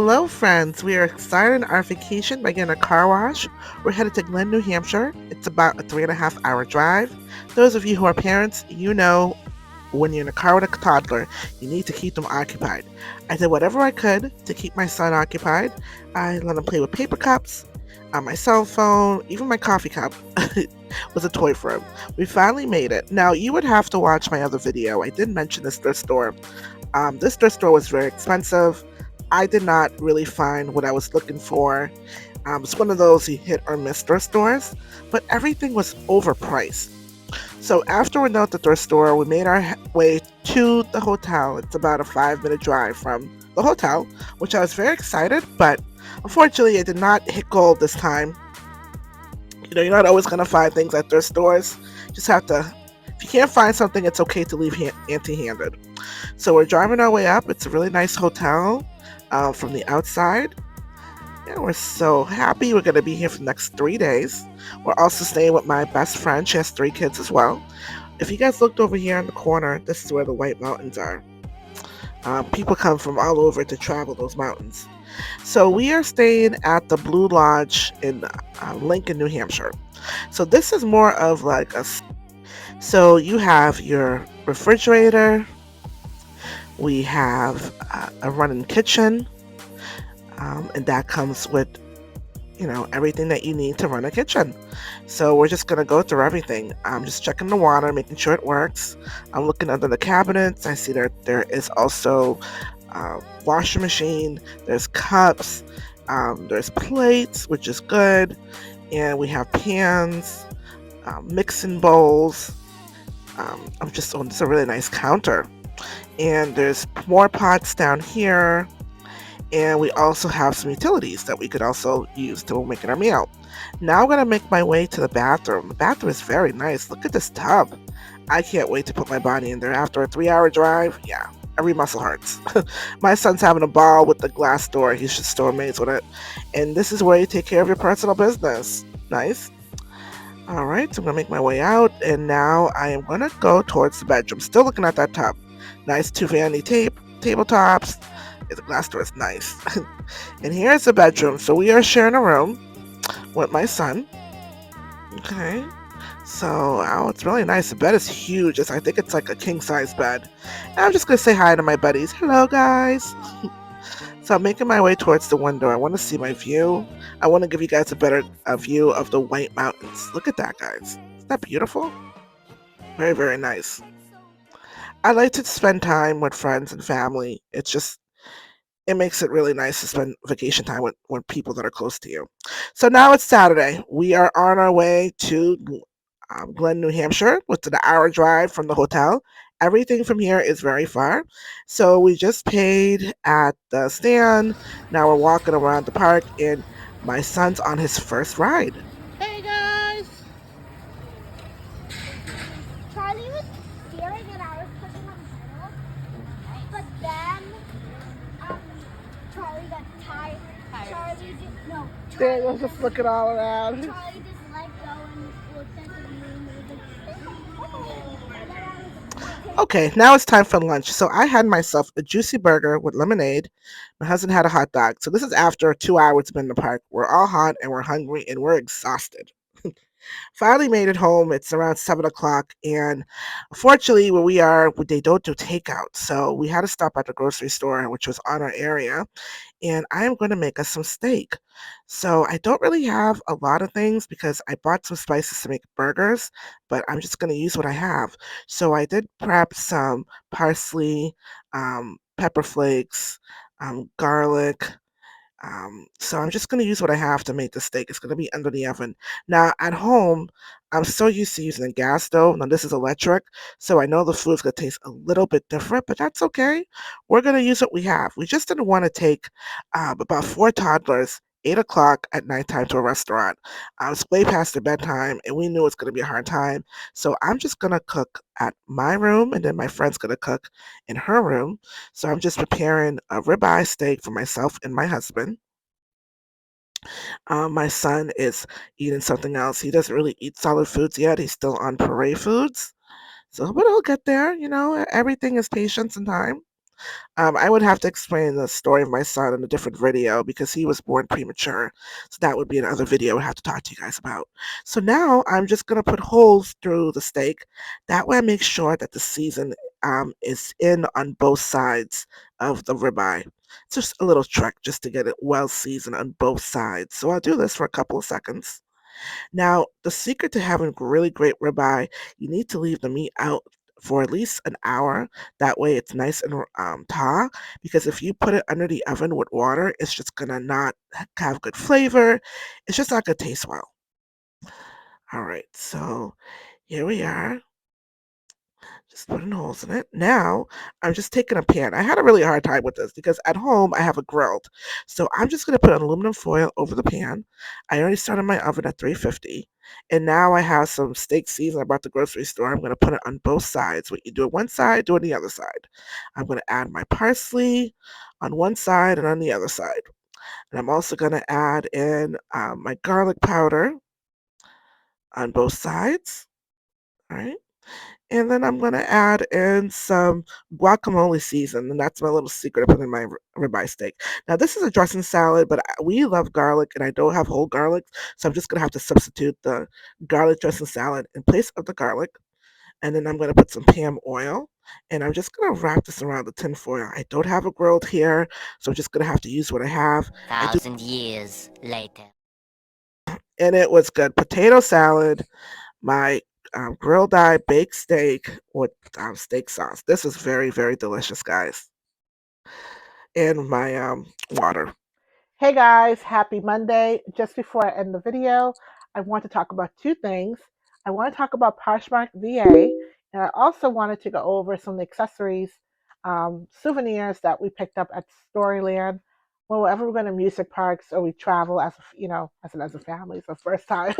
Hello, friends. We are excited on our vacation by getting a car wash. We're headed to Glen, New Hampshire. It's about a 3.5 hour drive. Those of you who are parents, you know when you're in a car with a toddler, you need to keep them occupied. I did whatever I could to keep my son occupied. I let him play with paper cups, my cell phone, even my coffee cup was a toy for him. We finally made it. Now, you would have to watch my other video. I did mention this thrift store. This thrift store was very expensive. I did not really find what I was looking for. It's one of those you hit or miss thrift stores, but everything was overpriced. So after we're done at the thrift store, we made our way to the hotel. It's about a 5 minute drive from the hotel, which I was very excited, but unfortunately, I did not hit gold this time. You're not always going to find things at thrift stores. You just have to, if you can't find something, it's okay to leave empty handed. So we're driving our way up. It's a really nice hotel from the outside. Yeah, we're so happy we're going to be here for the next 3 days. We're also staying with my best friend. She has 3 kids as well. If you guys looked over here in the corner, this is where the White Mountains are. People come from all over to travel those mountains. So we are staying at the Blue Lodge in Lincoln, New Hampshire. So this is more of like a. So you have your refrigerator. We have a running kitchen, and that comes with everything that you need to run a kitchen. So we're just gonna go through everything. I'm just checking the water, making sure it works. I'm looking under the cabinets. I see there is also washing machine. There's cups. There's plates, which is good, and we have pans, mixing bowls. I'm just on this a really nice counter, and there's more pots down here. And we also have some utilities that we could also use to make our meal. Now I'm going to make my way to the bathroom. The bathroom is very nice. Look at this tub. I can't wait to put my body in there after a 3 hour drive. Yeah, every muscle hurts. My son's having a ball with the glass door. He's just so amazed with it. And this is where you take care of your personal business. Nice. All right, so I'm going to make my way out. And now I am going to go towards the bedroom. Still looking at that tub. Nice two vanity tabletops. The glass door is nice. And here's the bedroom. So we are sharing a room with my son. Okay. So it's really nice. The bed is huge. I think it's like a king size bed. And I'm just gonna say hi to my buddies. Hello, guys. So I'm making my way towards the window. I want to see my view. I want to give you guys a better view of the White Mountains. Look at that, guys. Isn't that beautiful? Very, very nice. I like to spend time with friends and family. It makes it really nice to spend vacation time with people that are close to you. So now it's Saturday. We are on our way to Glen, New Hampshire, which is an hour drive from the hotel. Everything from here is very far. So we just paid at the stand. Now we're walking around the park, and my son's on his first ride. Hey, guys! Charlie was steering and I was pushing on the pedal, but then um, Charlie got tired. Charlie just no. There, let's just look it all around. Charlie just let go and looked at the moon. Okay, now it's time for lunch. So I had myself a juicy burger with lemonade. My husband had a hot dog. So this is after 2 hours been in the park. We're all hot and we're hungry and we're exhausted. Finally made it home. It's around 7 o'clock, and unfortunately, where we are, they don't do takeout. So we had to stop at the grocery store, which was on our area, and I am going to make us some steak. So I don't really have a lot of things because I bought some spices to make burgers, but I'm just going to use what I have. So I did prep some parsley, pepper flakes, garlic. So I'm just going to use what I have to make the steak. It's going to be under the oven. Now at home, I'm so used to using a gas stove. Now this is electric, so I know the food's going to taste a little bit different, but that's okay. We're going to use what we have. We just didn't want to take about 4 toddlers, 8 o'clock at nighttime to a restaurant. It's way past their bedtime, and we knew it's going to be a hard time. So I'm just going to cook at my room, and then my friend's going to cook in her room. So I'm just preparing a ribeye steak for myself and my husband. My son is eating something else. He doesn't really eat solid foods yet. He's still on puree foods. So, but he'll get there. Everything is patience and time. I would have to explain the story of my son in a different video because he was born premature. So that would be another video I would have to talk to you guys about. So now I'm just going to put holes through the steak. That way I make sure that the season is in on both sides of the ribeye. It's just a little trick just to get it well seasoned on both sides. So I'll do this for a couple of seconds. Now, the secret to having really great ribeye, you need to leave the meat out for at least an hour. That way it's nice and taut. Because if you put it under the oven with water, it's just gonna not have good flavor. It's just not gonna taste well. All right, so here we are. Just putting holes in it. Now, I'm just taking a pan. I had a really hard time with this because at home I have a grilled. So I'm just going to put an aluminum foil over the pan. I already started my oven at 350. And now I have some steak seasoning I bought at the grocery store. I'm going to put it on both sides. What you do on one side, do on the other side. I'm going to add my parsley on one side and on the other side. And I'm also going to add in my garlic powder on both sides. All right. And then I'm gonna add in some guacamole season, and that's my little secret I put in my ribeye steak. Now this is a dressing salad, but we love garlic, and I don't have whole garlic, so I'm just gonna have to substitute the garlic dressing salad in place of the garlic. And then I'm gonna put some Pam oil, and I'm just gonna wrap this around the tin foil. I don't have a grilled here, so I'm just gonna have to use what I have. I do, 1,000 years later. and it was good potato salad, my grilled eye baked steak with steak sauce. This was very, very delicious, guys. And my water. Hey guys, happy Monday. Just before I end the video, I want to talk about two things. I want to talk about Poshmark VA, and I also wanted to go over some accessories, souvenirs that we picked up at Storyland. Whenever we're going to music parks or we travel as as a family, it's the first time.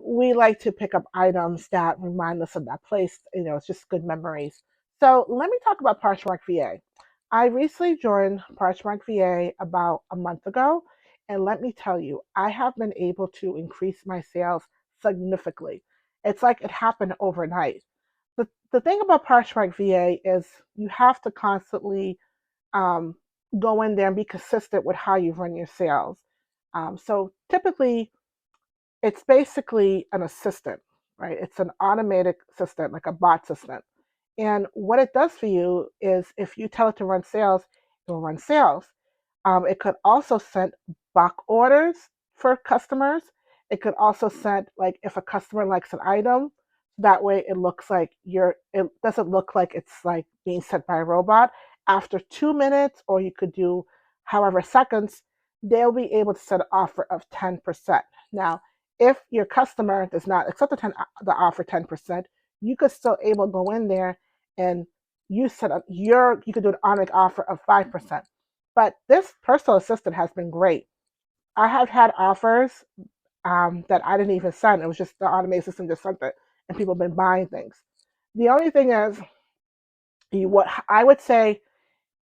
We like to pick up items that remind us of that place. It's just good memories. So let me talk about Poshmark VA. I recently joined Poshmark VA about a month ago, and let me tell you, I have been able to increase my sales significantly. It's like it happened overnight. The thing about Poshmark VA is you have to constantly um, go in there and be consistent with how you run your sales. So typically, it's basically an assistant, right? It's an automated assistant, like a bot system. And what it does for you is if you tell it to run sales, it will run sales. It could also send bulk orders for customers. It could also send like if a customer likes an item, that way it looks like it doesn't look like it's like being sent by a robot. After 2 minutes, or you could do however seconds, they'll be able to set an offer of 10%. Now, if your customer does not accept the offer 10%, you could still able to go in there and you could do an automatic offer of 5%. But this personal assistant has been great. I have had offers that I didn't even send. It was just the automated system just sent it, and people have been buying things. The only thing is, what I would say,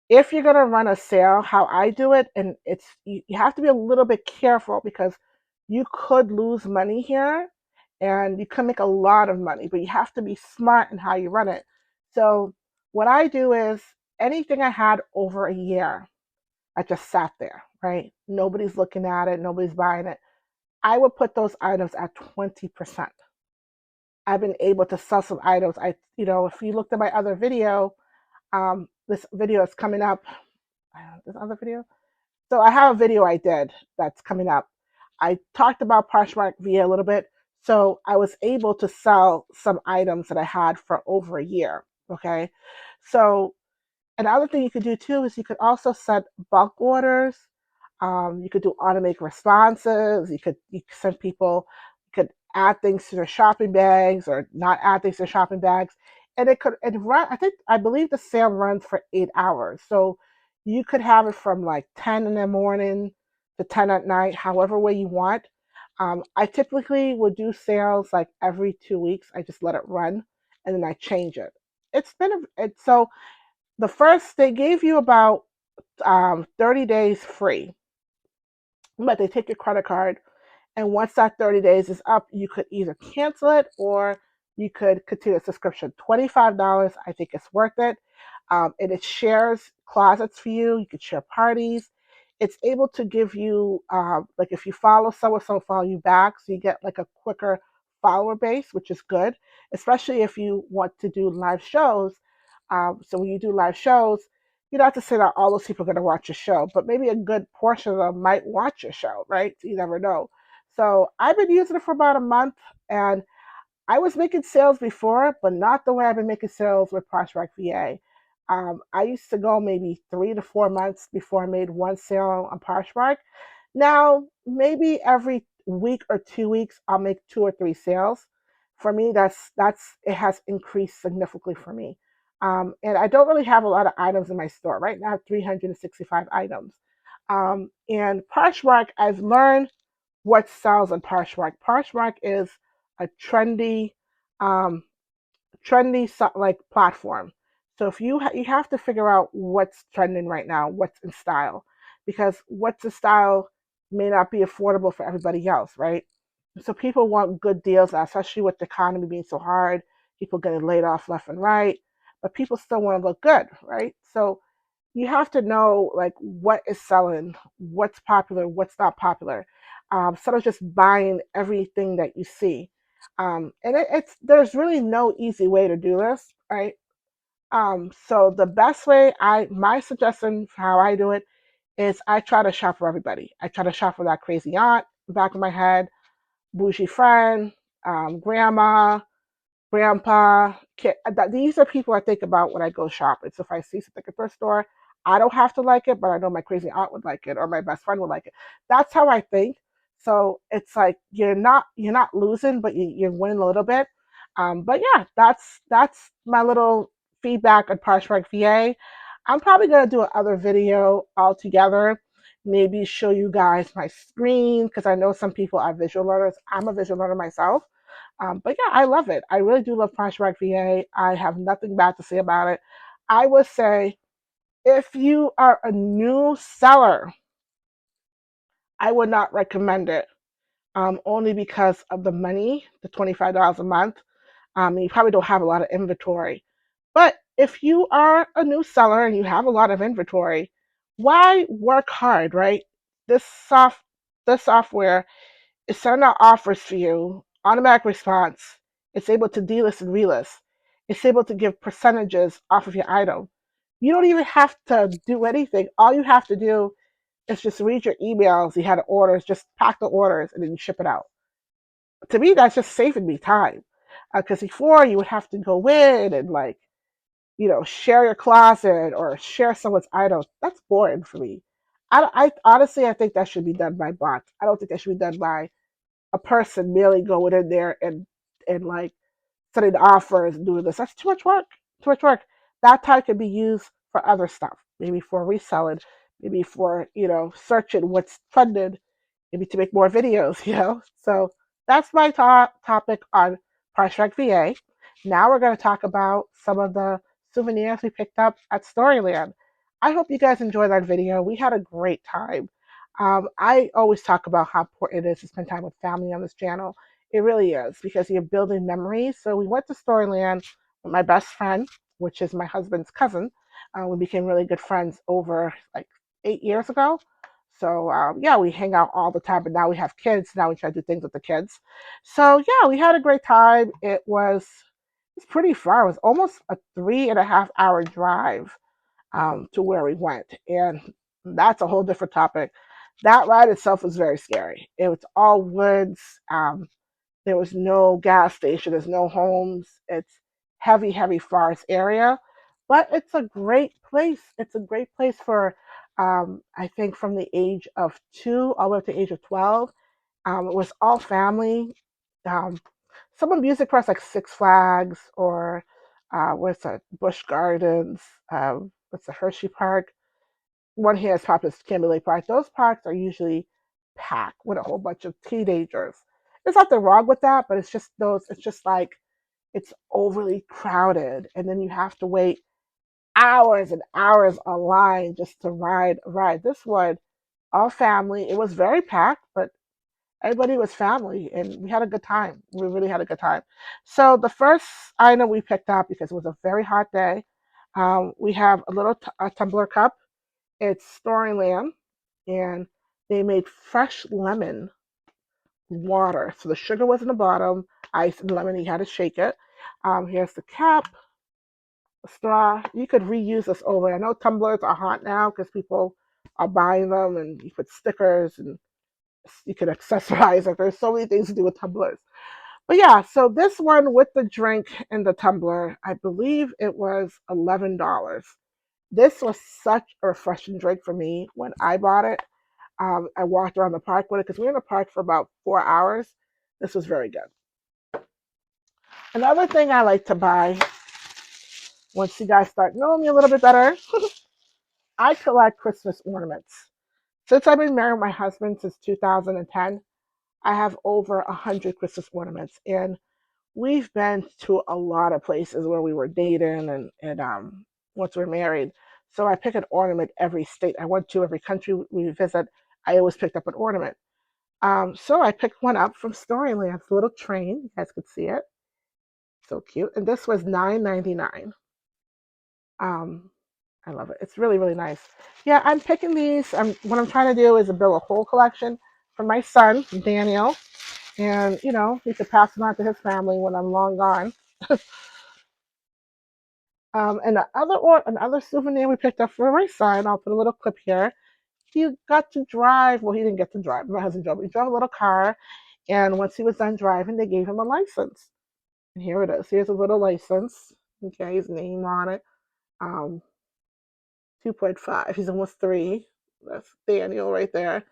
if you're gonna run a sale, how I do it, and you have to be a little bit careful because you could lose money here, and you could make a lot of money, but you have to be smart in how you run it. So what I do is anything I had over a year, I just sat there, right? Nobody's looking at it, nobody's buying it. I would put those items at 20%. I've been able to sell some items. If you looked at my other video, this video is coming up. This other video. So I have a video I did that's coming up. I talked about Poshmark VA a little bit. So I was able to sell some items that I had for over a year. Okay. So another thing you could do too is you could also set bulk orders. You could do automatic responses. You could send people. You could add things to their shopping bags or not add things to their shopping bags, and it run. I believe the sale runs for 8 hours, so you could have it from like 10 in the morning to 10 at night, however way you want. I typically would do sales like every 2 weeks. I just let it run, and then I change it. So the first they gave you about 30 days free, but they take your credit card, and once that 30 days is up, you could either cancel it or you could continue a subscription. $25, I think it's worth it. And it shares closets for you. You could share parties. It's able to give you, like if you follow so and so, follow you back, so you get like a quicker follower base, which is good, especially if you want to do live shows. So when you do live shows, you don't have to say that all those people are going to watch your show, but maybe a good portion of them might watch your show, right? You never know. So I've been using it for about a month, and I was making sales before, but not the way I've been making sales with Poshmark VA. I used to go maybe 3 to 4 months before I made one sale on Poshmark. Now, maybe every week or 2 weeks, I'll make 2 or 3 sales. For me, that's it has increased significantly for me. And I don't really have a lot of items in my store right now. I have 365 items. And Poshmark, I've learned what sells on Poshmark. Poshmark is a um, trendy like platform. So if you have to figure out what's trending right now, what's in style, because what's in style may not be affordable for everybody else, right? So people want good deals, especially with the economy being so hard, people getting laid off left and right, but people still want to look good, right? So you have to know like what is selling, what's popular, what's not popular. Instead of just buying everything that you see. And it's there's really no easy way to do this, right? So the best way, I my suggestion for how I do it is I try to shop for everybody. I try to shop for that crazy aunt in the back of my head, bougie friend, grandma, grandpa, kid. These are people I think about when I go shopping. So if I see something at the thrift store, I don't have to like it, but I know my crazy aunt would like it or my best friend would like it. That's how I think. So it's like you're not losing, but you're winning a little bit. But yeah, that's my little feedback on Poshmark VA. I'm probably gonna do another video altogether. Maybe show you guys my screen because I know some people are visual learners. I'm a visual learner myself. But yeah, I love it. I really do love Poshmark VA. I have nothing bad to say about it. I would say if you are a new seller, I would not recommend it. Only because of the money, the $25 a month. You probably don't have a lot of inventory. But if you are a new seller and you have a lot of inventory, why work hard, right? This soft this software is sending out offers for you, automatic response. It's able to delist and relist. It's able to give percentages off of your item. You don't even have to do anything. All you have to do is just read your emails. You had orders, just pack the orders and then you ship it out. To me, that's just saving me time. Because before you would have to go in and like, share your closet or share someone's items. That's boring for me. I honestly, I think that should be done by bots. I don't think that should be done by a person merely going in there and like setting offers and doing this. That's too much work. Too much work. That time can be used for other stuff. Maybe for reselling, maybe for, searching what's trending, maybe to make more videos, So that's my topic on Price Strike VA. Now we're going to talk about some of the souvenirs we picked up at Storyland. I hope you guys enjoyed that video. We had a great time. I always talk about how important it is to spend time with family on this channel. It really is because you're building memories. So we went to Storyland with my best friend, which is my husband's cousin. We became really good friends over like 8 years ago. So yeah, we hang out all the time, but now we have kids. Now we try to do things with the kids. So yeah, we had a great time. It's pretty far. It was almost a 3.5 hour drive to where we went, and that's a whole different topic. That ride itself was very scary. It was all woods. There was no gas station. There's no homes. It's heavy, heavy forest area, but it's a great place. It's a great place for, I think, from the age of 2 all the way up to the age of 12. It was all family. Um, some amusement parks like Six Flags or what's that, Busch Gardens, what's the Hershey Park. One here is popular, Kimberly Park. Those parks are usually packed with a whole bunch of teenagers. There's nothing wrong with that, but it's just those. It's just like it's overly crowded, and then you have to wait hours and hours online just to ride a ride. This one, all family. It was very packed, but everybody was family, and we had a good time. We really had a good time. So the first item we picked up because it was a very hot day. We have a tumbler cup. It's Storyland, and they made fresh lemon water. So the sugar was in the bottom, ice and lemon. You had to shake it. Here's the cap, straw. You could reuse this over. I know tumblers are hot now because people are buying them, and you put stickers and you could accessorize it. There's so many things to do with tumblers. But yeah, so this one with the drink and the tumbler, I believe it was $11. This was such a refreshing drink for me when I bought it. I walked around the park with it because we were in the park for about 4 hours. This was very good. Another thing I like to buy once you guys start knowing me a little bit better, I collect Christmas ornaments. Since I've been married with my husband since 2010, I have over 100 Christmas ornaments. And we've been to a lot of places where we were dating and once we're married. So I pick an ornament every state I went to, every country we visit. I always picked up an ornament. So I picked one up from Storyland. It's a little train. You guys could see it. So cute. And this was $9.99. Um, I love it. It's really, really nice. Yeah, I'm picking these. What I'm trying to do is build a whole collection for my son, Daniel. And, he could pass them on to his family when I'm long gone. And another souvenir we picked up for my son, I'll put a little clip here. He got to drive. Well, he didn't get to drive. My husband drove. He drove a little car, and once he was done driving, they gave him a license. And here it is. Here's a little license. Okay, his name on it. Um, 2.5. He's almost 3. That's Daniel right there.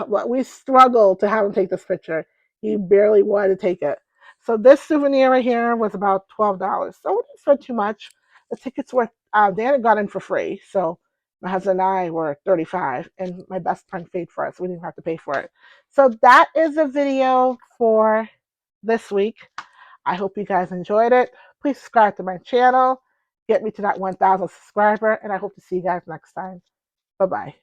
But we struggled to have him take this picture. He barely wanted to take it. So this souvenir right here was about $12. So we didn't spend too much. The tickets were Dan got in for free. So my husband and I were 35, and my best friend paid for it, so we didn't have to pay for it. So that is a video for this week. I hope you guys enjoyed it. Please subscribe to my channel. Get me to that 1,000 subscriber, and I hope to see you guys next time. Bye bye.